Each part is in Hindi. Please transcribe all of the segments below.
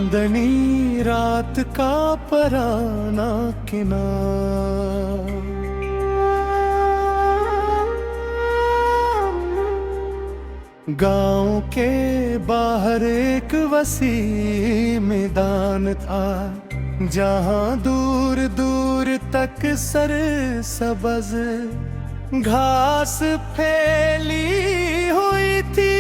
चांदनी रात का पराना किनारा, गांव के बाहर एक वसी मैदान था, जहां दूर दूर तक सरसब्ज घास फैली हुई थी।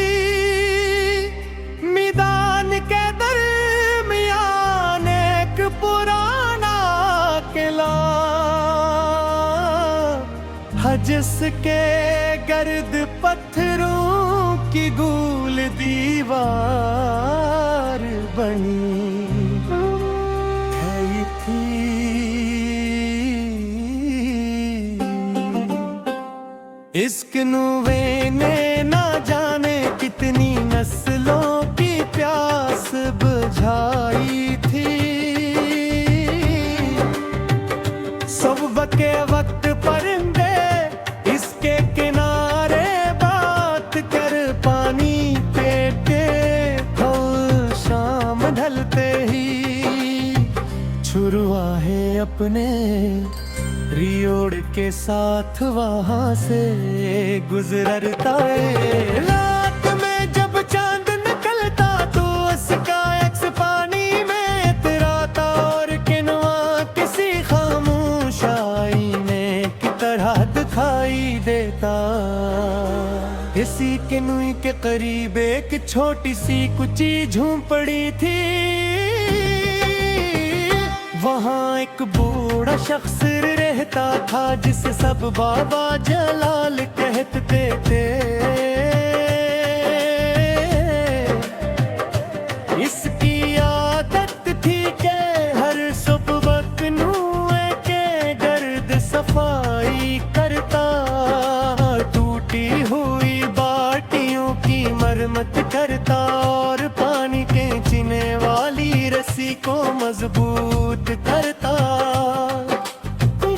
मैदान के दरमियान एक पुराना किला, जिसके गर्द पत्थरों की गूल दीवार बनी है थी। इश्क नूवे ने ना जाने कितनी नस्लों की प्यास बुझाई थी। सुबह के वक्त परिंदे इसके किनारे बात कर पानी पीते, और शाम ढलते ही छुरुआहे अपने रियोड़ के साथ वहां से गुजरता है। रात में जब चांद निकलता तो उसका अक्स पानी में इतराता, और किनवा किसी खामोश आईने की तरह दिखाई देता। इसी किनुई के करीब एक छोटी सी कुची झोंपड़ी थी। वहाँ एक बूढ़ा शख्स रहता था, जिसे सब बाबा जलाल कहते थे। इसकी आदत थी कि हर सुबह कुएं के गर्द सफाई करता, टूटी हुई बाटियों की मरम्मत करता, और पानी के चीने वाली रस्सी को मजबूत करता।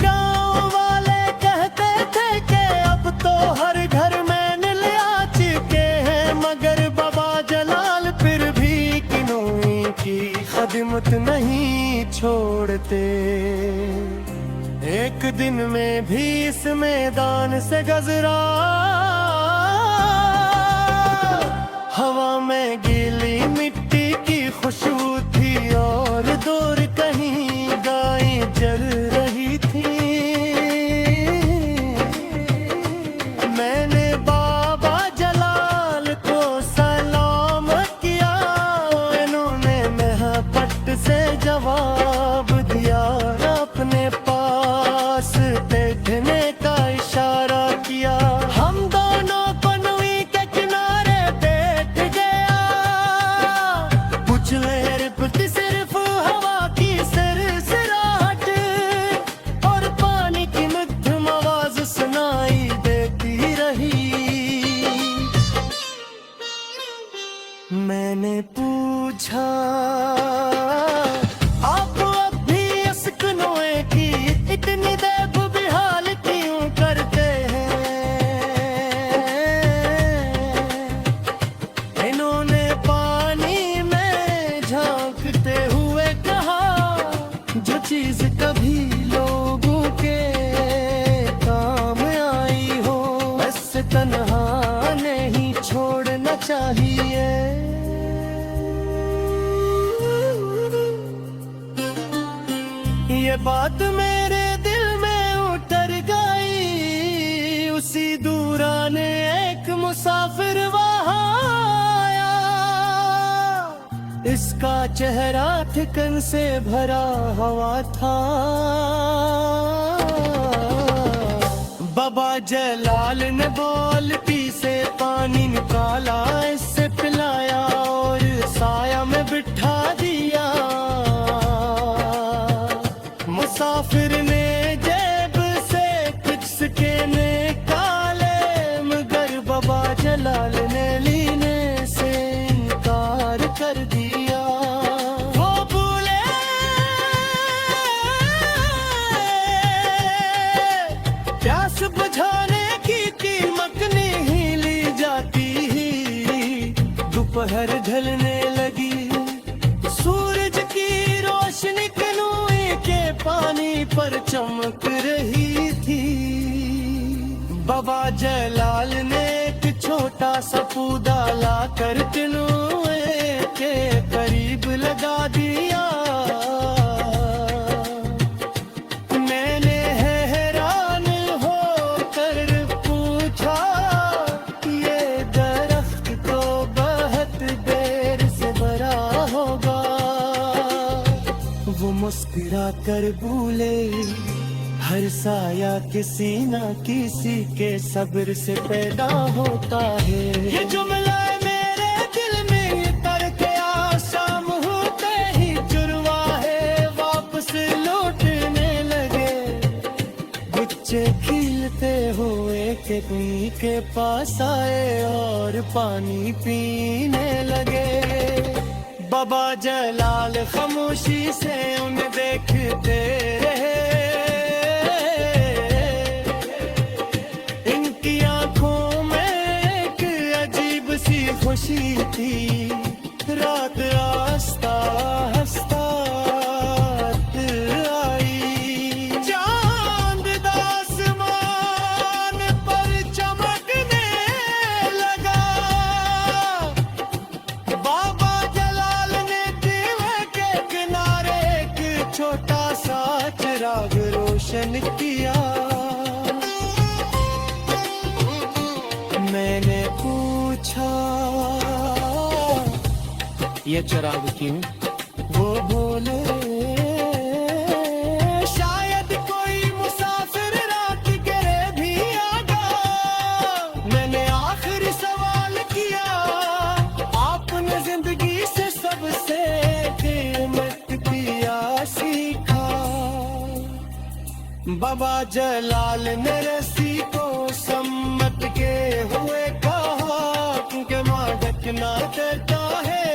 गांव वाले कहते थे कि अब तो हर घर में नल आ चुके हैं, मगर बाबा जलाल फिर भी किनुई की खिदमत नहीं छोड़ते। एक दिन में भी इस मैदान से गुजरा, हवा में गीली मिट्टी की खुशबू थी, और दूर कहीं गाय चल रही थी। मैंने बाबा जलाल को सलाम किया, इन्होंने महपट से जवाब दिया, अपने पास बैठने का इशारा किया। हम दोनों कनुई के किनारे बैठ गया, कुछ लहर पर सिर्फ हवा की सरसराहट, और पानी की मध्यम आवाज सुनाई देती रही। मैंने पूछा, आप अब भी इस कनुए की इतनी देखभाल क्यों करते हैं? इन्होंने पानी में झांकते हुए कहा, जो चीज कभी लोगों के काम आई हो, ऐसे तन्हा नहीं छोड़ना चाहिए। ये बात मेरे दिल में उतर गई। उसी दूराने एक मुसाफिर वहाँ आया, इसका चेहरा थिकन से भरा हुआ था। बाबा जलाल ने बाल्टी से पानी निकाला, इससे पिलाया और साया में बिठा दिया। मुसाफिर ने जेब से कुछ सिक्के निकाले, मगर बाबा जलाल ने लेने से इनकार कर दिया। वो बोले, प्यास बुझाने की कीमत नहीं ली जाती। दोपहर ढलने लगी, सूर्य चांदनी पर चमक रही थी। बाबा जलाल ने एक छोटा सा पौधा लाकर टिनुए के करीब लगा दिया। मैंने हैरान होकर पूछा, ये दरख्त तो बहुत देर से बड़ा होगा। वो मुस्कुरा कर बोले, हर साया किसी न किसी के सब्र से पैदा होता है। ये जुमला मेरे दिल में उतर गया, शाम होते ही चुरवाहे वापस लौटने लगे। बच्चे खिलते हुए केतली के पास आए और पानी पीने लगे। बाबा जलाल खामोशी से उन्हें देखते रहे। इनकी आंखों में एक अजीब सी खुशी थी। रात आस्ता हंसता आई, चांद आसमान पर चमकने लगा। बाबा जलाल ने दीवे के किनारे एक छोटा सा चिराग रोशन किया। मैंने पूछा, ये चिराग क्यों? वो बोले, शायद कोई मुसाफिर रात के भी आगा। मैंने आखिरी सवाल किया, आपने जिंदगी से सबसे कीमत किया सीखा। बाबा जलाल ने रस्सी को सम्मत के हुए कहा, क्योंकि माँ ढकना देता है।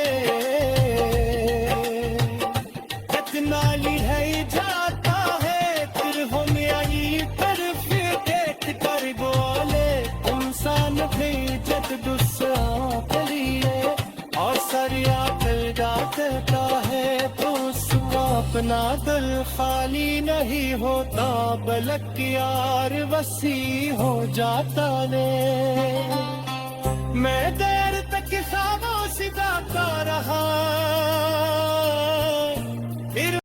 नाली है जाता है, फिर हम आई तरफ देख कर बोले, इंसान भेजत दूसरा लिए और सरिया दिल जाता है। तो उसका अपना दिल खाली नहीं होता, बल्कि यार वसी हो जाता ने। मैं देर तक खामोश गाता रहा,